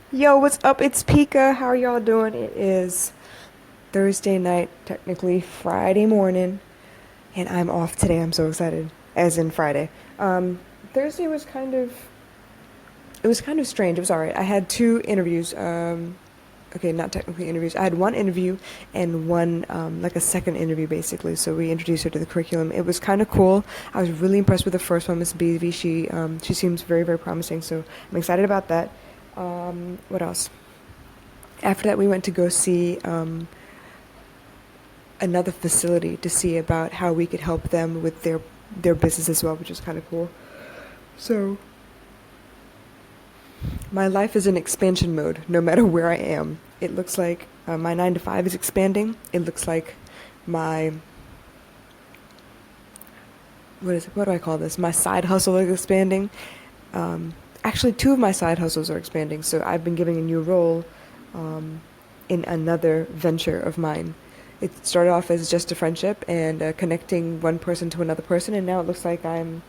Yo, what's up? It's Pika. How are y'all doing? It is Thursday night, technically Friday morning, and I'm off today. I'm so excited. As in Friday. Thursday was kind of strange. It was all right. I had two interviews. Okay, not technically interviews. I had one interview and one like a second interview basically. So we introduced her to the curriculum. It was kind of cool. I was really impressed with the first one, Miss Beavy. She seems very very promising. So I'm excited about that. What else? After that, we went to go see another facility to see about how we could help them with their business as well, which is kind of cool. So my life is in expansion mode, no matter where I am. It looks like my 9 to 5 is expanding. It looks like my what do I call this? My side hustle is expanding. Actually, two of my side hustles are expanding. So I've been giving a new role um, in another venture of mine. It started off as just a friendship and connecting one person to another person, and now it looks like I'm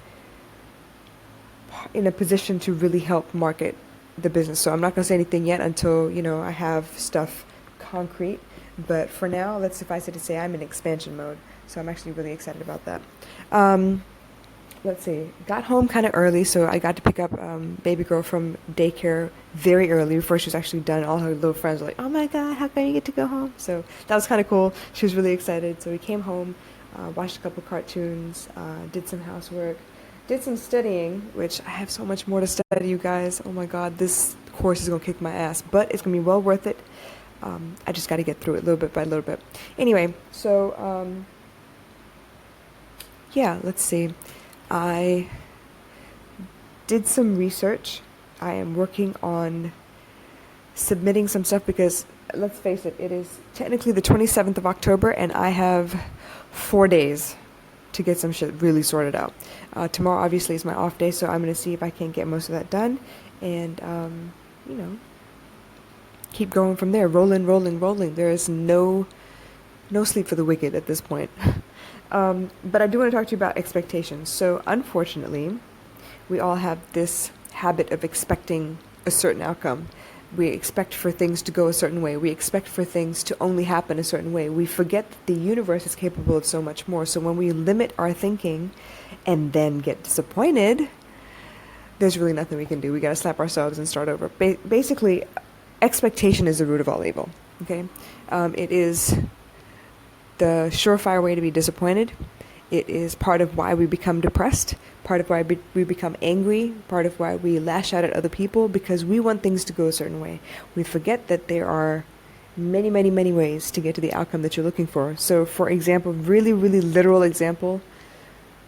in a position to really help market the business. So I'm not going to say anything yet until, I have stuff concrete. But for now, let's suffice it to say I'm in expansion mode. So I'm actually really excited about that. Um, let's see. Got home kind of early, so I got to pick up baby girl from daycare very early before she was actually done. All her little friends were like, "Oh my God, how come you get to go home?" So that was kind of cool. She was really excited. So we came home, watched a couple cartoons, did some housework, did some studying, which I have so much more to study, you guys. Oh my God, this course is gonna kick my ass, but it's gonna be well worth it. I just got to get through it little bit by little bit. Anyway, so yeah, let's see. I did some research. I am working on submitting some stuff because, let's face it, it is technically the 27th of October and I have 4 days to get some shit really sorted out. Tomorrow, obviously, is my off day, so I'm going to see if I can get most of that done and, you know, keep going from there. Rolling, rolling, rolling. There is no sleep for the wicked at this point. But I do want to talk to you about expectations. So, unfortunately, we all have this habit of expecting a certain outcome. We expect for things to go a certain way. We expect for things to only happen a certain way. We forget that the universe is capable of so much more. So, when we limit our thinking and then get disappointed, there's really nothing we can do. We got to slap ourselves and start over. Basically, expectation is the root of all evil. Okay, it is the surefire way to be disappointed. It is part of why we become depressed, part of why we become angry, part of why we lash out at other people because we want things to go a certain way. We forget that there are many, many, many ways to get to the outcome that you're looking for. So, for example, really, really literal example,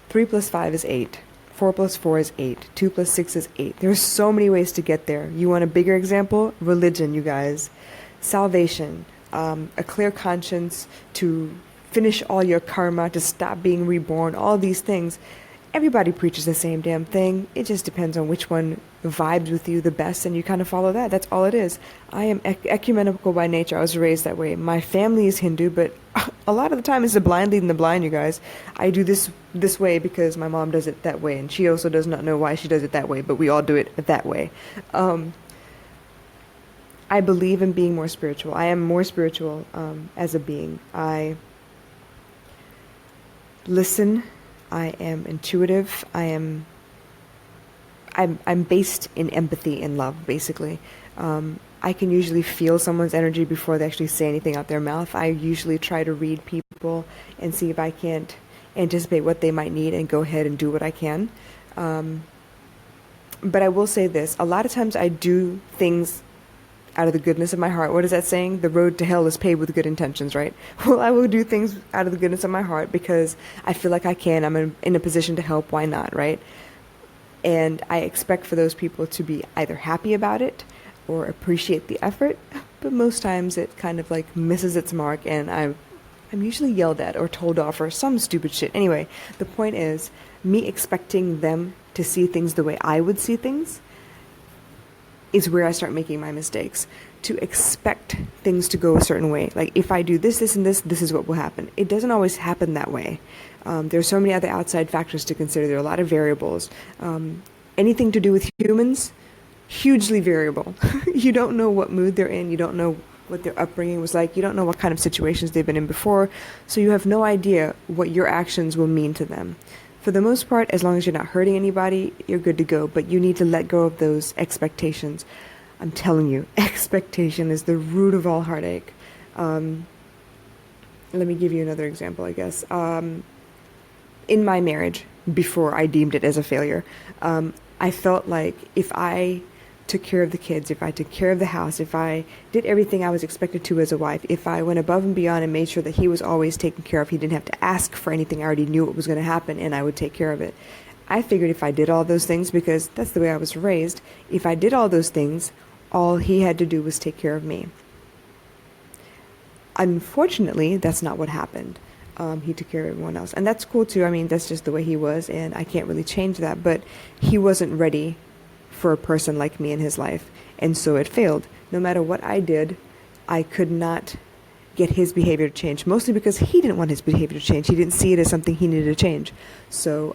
3 plus 5 is 8. 4 plus 4 is 8. 2 plus 6 is 8. There's so many ways to get there. You want a bigger example? Religion, you guys. Salvation, a clear conscience, to finish all your karma, to stop being reborn, all these things. Everybody preaches the same damn thing. It just depends on which one vibes with you the best and you kind of follow that. That's all it is. I am ecumenical by nature. I was raised that way. My family is Hindu, but a lot of the time it's the blind leading the blind, you guys. I do this way because my mom does it that way, and she also does not know why she does it that way, but we all do it that way. I believe in being more spiritual. I am more spiritual as a being. I listen. I am intuitive. I'm based in empathy and love, basically. I can usually feel someone's energy before they actually say anything out their mouth. I usually try to read people and see if I can't anticipate what they might need and go ahead and do what I can. But I will say this: a lot of times I do things out of the goodness of my heart. What is that saying? The road to hell is paved with good intentions, right? Well, I will do things out of the goodness of my heart because I feel like I can. I'm in a position to help. Why not, right? And I expect for those people to be either happy about it or appreciate the effort. But most times it kind of like misses its mark, and I'm usually yelled at or told off or some stupid shit. Anyway, the point is me expecting them to see things the way I would see things is where I start making my mistakes. To expect things to go a certain way. Like, if I do this, this, and this is what will happen. It doesn't always happen that way. There's so many other outside factors to consider. There are a lot of variables. Anything to do with humans, hugely variable. You don't know what mood they're in. You don't know what their upbringing was like. You don't know what kind of situations they've been in before. So you have no idea what your actions will mean to them. For the most part, as long as you're not hurting anybody, you're good to go. But you need to let go of those expectations. I'm telling you, expectation is the root of all heartache. Let me give you another example, I guess. In my marriage, before I deemed it as a failure, I felt like if I took care of the kids, if I took care of the house, if I did everything I was expected to as a wife, if I went above and beyond and made sure that he was always taken care of, he didn't have to ask for anything, I already knew what was going to happen and I would take care of it. I figured if I did all those things, because that's the way I was raised, if I did all those things, all he had to do was take care of me. Unfortunately, that's not what happened. He took care of everyone else. And that's cool too. I mean, that's just the way he was, and I can't really change that. But he wasn't ready for a person like me in his life. And so it failed. No matter what I did, I could not get his behavior to change, mostly because he didn't want his behavior to change. He didn't see it as something he needed to change. So,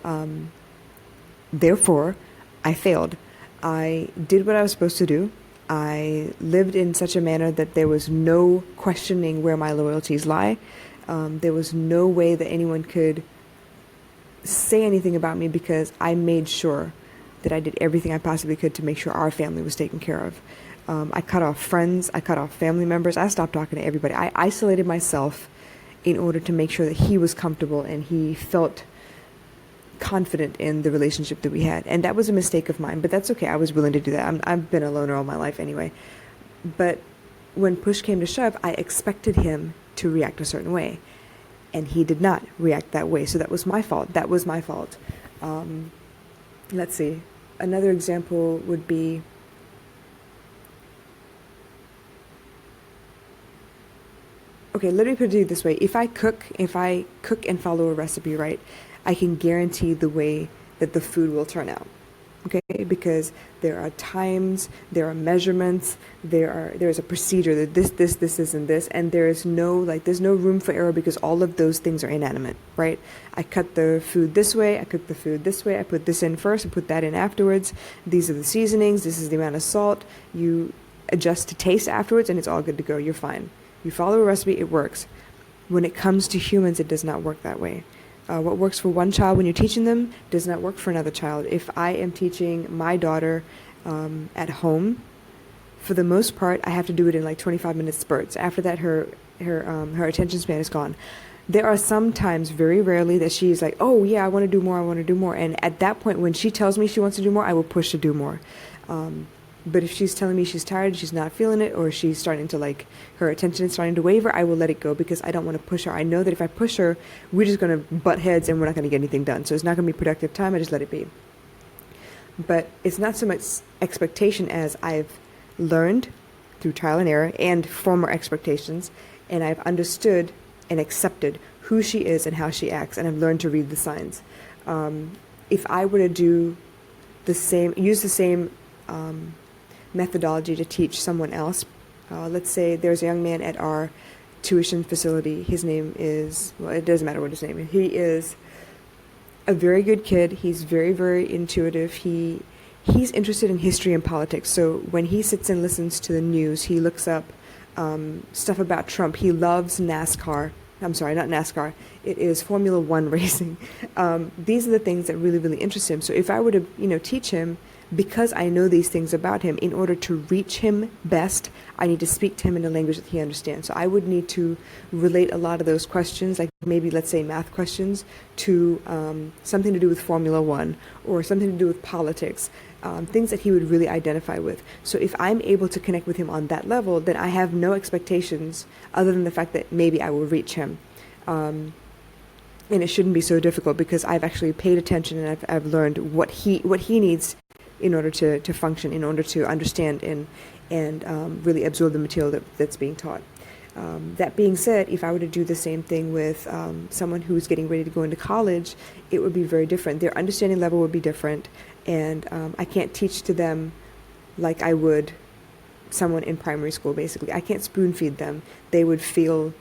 therefore, I failed. I did what I was supposed to do. I lived in such a manner that there was no questioning where my loyalties lie. There was no way that anyone could say anything about me because I made sure that I did everything I possibly could to make sure our family was taken care of. I cut off friends. I cut off family members. I stopped talking to everybody. I isolated myself in order to make sure that he was comfortable and he felt confident in the relationship that we had. And that was a mistake of mine, but that's okay. I was willing to do that. I've been a loner all my life anyway. But when push came to shove, I expected him to react a certain way. And he did not react that way. So that was my fault. That was my fault. Let's see. Another example would be, okay, let me put it this way. If I cook and follow a recipe, right, I can guarantee the way that the food will turn out. Okay, because there are times, there are measurements, there's a procedure that this, and this, and there's no room for error because all of those things are inanimate, right? I cut the food this way, I cook the food this way, I put this in first, I put that in afterwards. These are the seasonings, this is the amount of salt. You adjust to taste afterwards, and it's all good to go. You're fine. You follow a recipe, it works. When it comes to humans, it does not work that way. What works for one child when you're teaching them does not work for another child. If I am teaching my daughter at home, for the most part, I have to do it in like 25-minute spurts. After that, her attention span is gone. There are some times, very rarely, that she's like, oh yeah, I want to do more. And at that point, when she tells me she wants to do more, I will push to do more. But if she's telling me she's tired, she's not feeling it, or she's starting to her attention is starting to waver, I will let it go because I don't want to push her. I know that if I push her, we're just going to butt heads and we're not going to get anything done. So it's not going to be productive time. I just let it be. But it's not so much expectation as I've learned through trial and error and former expectations, and I've understood and accepted who she is and how she acts, and I've learned to read the signs. If I were to use the same methodology to teach someone else. Let's say there's a young man at our tuition facility. His name is, well, it doesn't matter what his name is. He is a very good kid. He's very, very intuitive. He's interested in history and politics. So when he sits and listens to the news, he looks up stuff about Trump. He loves NASCAR. I'm sorry, not NASCAR. It is Formula One racing. These are the things that really, really interest him. So if I were to, teach him, because I know these things about him, in order to reach him best, I need to speak to him in a language that he understands. So I would need to relate a lot of those questions, like maybe, let's say, math questions, to something to do with Formula One or something to do with politics, things that he would really identify with. So if I'm able to connect with him on that level, then I have no expectations other than the fact that maybe I will reach him. And it shouldn't be so difficult because I've actually paid attention and I've learned what he needs in order to function, in order to understand and really absorb the material that's being taught. That being said, if I were to do the same thing with someone who's getting ready to go into college, it would be very different. Their understanding level would be different, and I can't teach to them like I would someone in primary school, basically. I can't spoon feed them. They would feel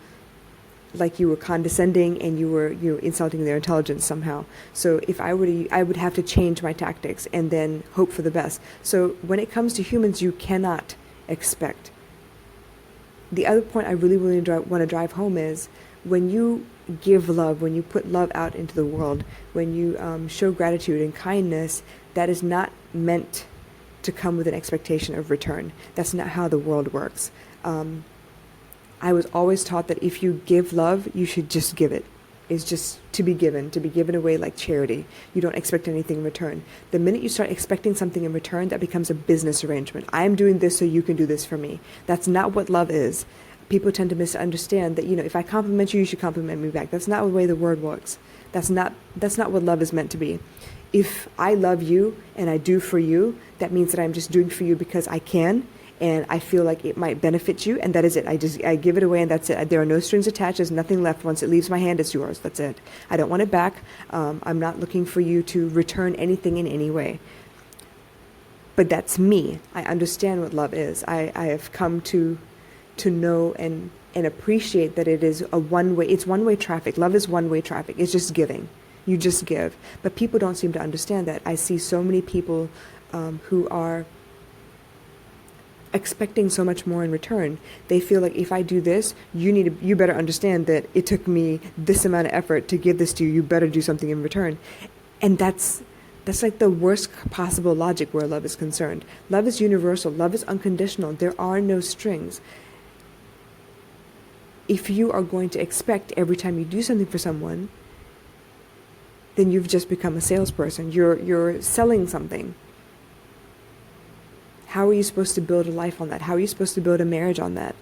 like you were condescending and you were insulting their intelligence somehow. So if I were to, I would have to change my tactics and then hope for the best. So when it comes to humans, you cannot expect. The other point I really want to drive home is when you give love, when you put love out into the world, when you show gratitude and kindness, that is not meant to come with an expectation of return. That's not how the world works. I was always taught that if you give love, you should just give it. It's just to be given away like charity. You don't expect anything in return. The minute you start expecting something in return, that becomes a business arrangement. I'm doing this so you can do this for me. That's not what love is. People tend to misunderstand that, if I compliment you, you should compliment me back. That's not the way the word works. That's not what love is meant to be. If I love you and I do for you, that means that I'm just doing for you because I can, and I feel like it might benefit you, and that is it. I give it away, and that's it. There are no strings attached. There's nothing left. Once it leaves my hand, it's yours. That's it. I don't want it back. I'm not looking for you to return anything in any way. But that's me. I understand what love is. I have come to know and appreciate that it is a one-way. It's one-way traffic. Love is one-way traffic. It's just giving. You just give. But people don't seem to understand that. I see so many people who are expecting so much more in return. They feel like if I do this, you better understand that it took me this amount of effort to give this to you. You better do something in return. And that's like the worst possible logic where love is concerned. Love is universal. Love is unconditional. There are no strings. If you are going to expect every time you do something for someone, then you've just become a salesperson. You're selling something. How are you supposed to build a life on that? How are you supposed to build a marriage on that?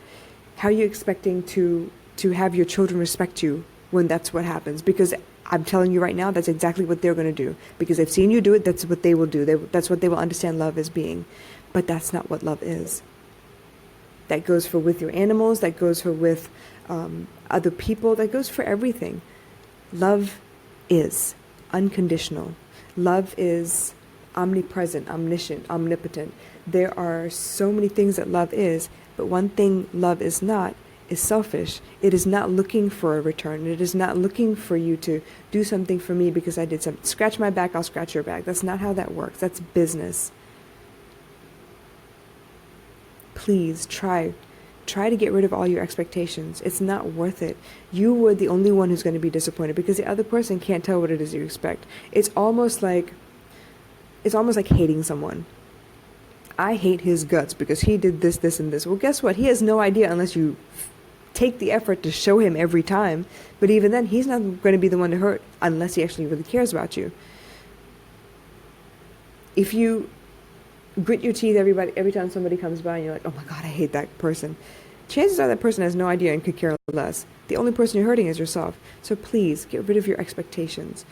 How are you expecting to have your children respect you when that's what happens? Because I'm telling you right now, that's exactly what they're going to do. Because they've seen you do it, that's what they will do. That's what they will understand love as being. But that's not what love is. That goes for with your animals, that goes for with other people, that goes for everything. Love is unconditional. Love is omnipresent, omniscient, omnipotent. There are so many things that love is, but one thing love is not is selfish. It is not looking for a return. It is not looking for you to do something for me because I did something. Scratch my back, I'll scratch your back. That's not how that works. That's business. Please try to get rid of all your expectations. It's not worth it. You were the only one who's going to be disappointed because the other person can't tell what it is you expect. It's almost like hating someone. I hate his guts because he did this, this, and this. Well, guess what? He has no idea unless you take the effort to show him every time. But even then, he's not going to be the one to hurt unless he actually really cares about you. If you grit your teeth every time somebody comes by and you're like, oh my God, I hate that person, chances are that person has no idea and could care less. The only person you're hurting is yourself. So please get rid of your expectations.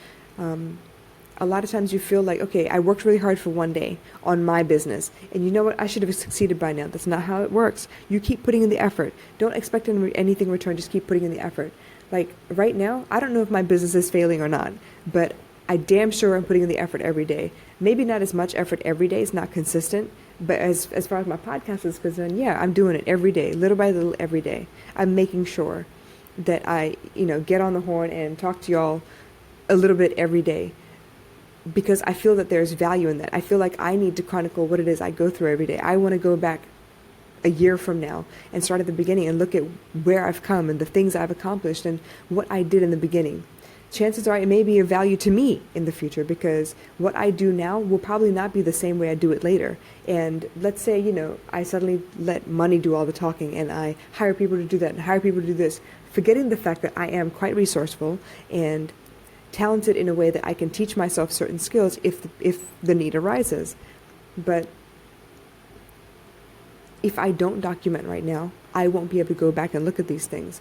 A lot of times you feel like, okay, I worked really hard for one day on my business, and you know what? I should have succeeded by now. That's not how it works. You keep putting in the effort. Don't expect anything in return. Just keep putting in the effort. Like right now, I don't know if my business is failing or not, but I damn sure am putting in the effort every day. Maybe not as much effort every day. It's not consistent. But as far as my podcast is concerned, yeah, I'm doing it every day, little by little, every day. I'm making sure that I, get on the horn and talk to y'all a little bit every day, because I feel that there's value in that. I feel like I need to chronicle what it is I go through every day. I want to go back a year from now and start at the beginning and look at where I've come and the things I've accomplished and what I did in the beginning. Chances are it may be of value to me in the future, because what I do now will probably not be the same way I do it later. And let's say, I suddenly let money do all the talking and I hire people to do that and hire people to do this, forgetting the fact that I am quite resourceful and talented in a way that I can teach myself certain skills if the need arises. But if I don't document right now, I won't be able to go back and look at these things.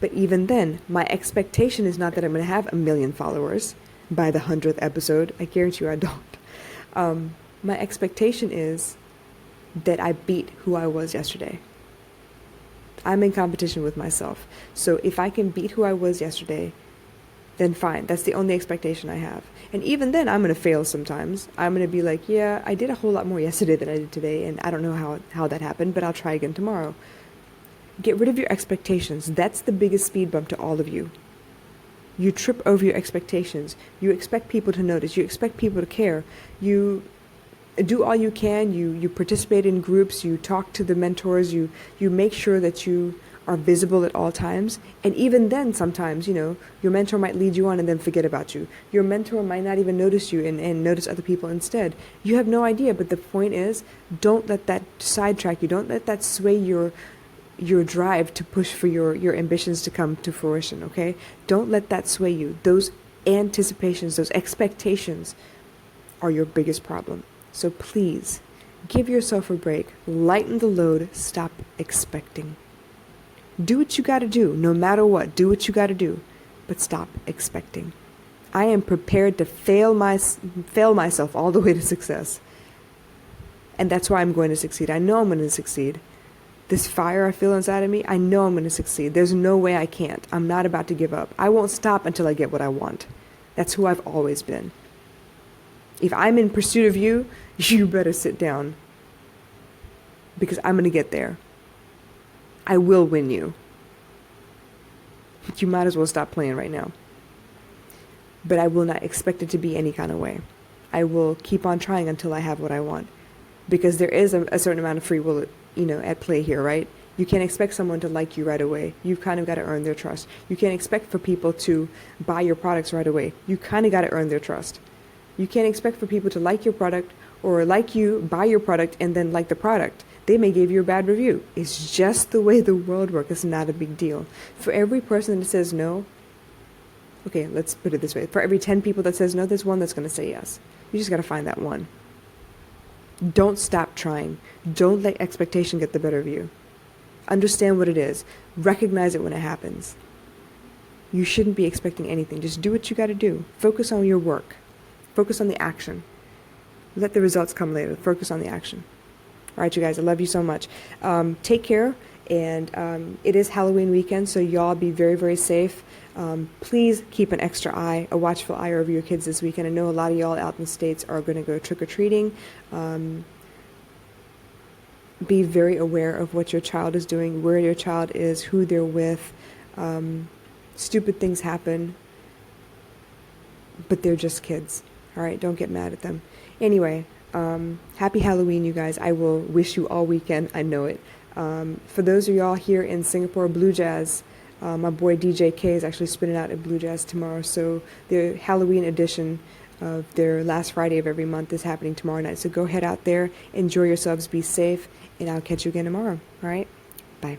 But even then, my expectation is not that I'm going to have 1 million followers by the 100th episode. I guarantee you I don't. My expectation is that I beat who I was yesterday. I'm in competition with myself. So if I can beat who I was yesterday, then fine. That's the only expectation I have. And even then, I'm going to fail sometimes. I'm going to be like, yeah, I did a whole lot more yesterday than I did today, and I don't know how that happened, but I'll try again tomorrow. Get rid of your expectations. That's the biggest speed bump to all of you. You trip over your expectations. You expect people to notice. You expect people to care. You do all you can. You participate in groups. You talk to the mentors. You make sure that you are visible at all times. And even then, sometimes, your mentor might lead you on and then forget about you. Your mentor might not even notice you and notice other people instead. You have no idea. But the point is, don't let that sidetrack you. Don't let that sway your drive to push for your ambitions to come to fruition, okay? Don't let that sway you. Those anticipations, those expectations are your biggest problem. So please, give yourself a break. Lighten the load. Stop expecting. Do what you got to do, no matter what. Do what you got to do, but stop expecting. I am prepared to fail myself all the way to success. And that's why I'm going to succeed. I know I'm going to succeed. This fire I feel inside of me, I know I'm going to succeed. There's no way I can't. I'm not about to give up. I won't stop until I get what I want. That's who I've always been. If I'm in pursuit of you, you better sit down. Because I'm going to get there. I will win you. You might as well stop playing right now. But I will not expect it to be any kind of way. I will keep on trying until I have what I want. Because there is a certain amount of free will at play here, right? You can't expect someone to like you right away. You've kind of got to earn their trust. You can't expect for people to buy your products right away. You kind of got to earn their trust. You can't expect for people to like your product or like you, buy your product, and then like the product. They may give you a bad review. It's just the way the world works. It's not a big deal. For every person that says no, okay, let's put it this way. For every 10 people that says no, there's one that's going to say yes. You just got to find that one. Don't stop trying. Don't let expectation get the better of you. Understand what it is. Recognize it when it happens. You shouldn't be expecting anything. Just do what you got to do. Focus on your work. Focus on the action. Let the results come later. Focus on the action. All right, you guys, I love you so much. Take care. And it is Halloween weekend, so y'all be very, very safe. Please keep an extra eye, a watchful eye over your kids this weekend. I know a lot of y'all out in the States are going to go trick-or-treating. Be very aware of what your child is doing, where your child is, who they're with. Stupid things happen, but they're just kids. All right, don't get mad at them. Anyway, happy Halloween, you guys. I will wish you all weekend. I know it. For those of y'all here in Singapore, Blue Jazz, my boy DJ K is actually spinning out at Blue Jazz tomorrow. So the Halloween edition of their last Friday of every month is happening tomorrow night. So go head out there, enjoy yourselves, be safe, and I'll catch you again tomorrow. All right? Bye.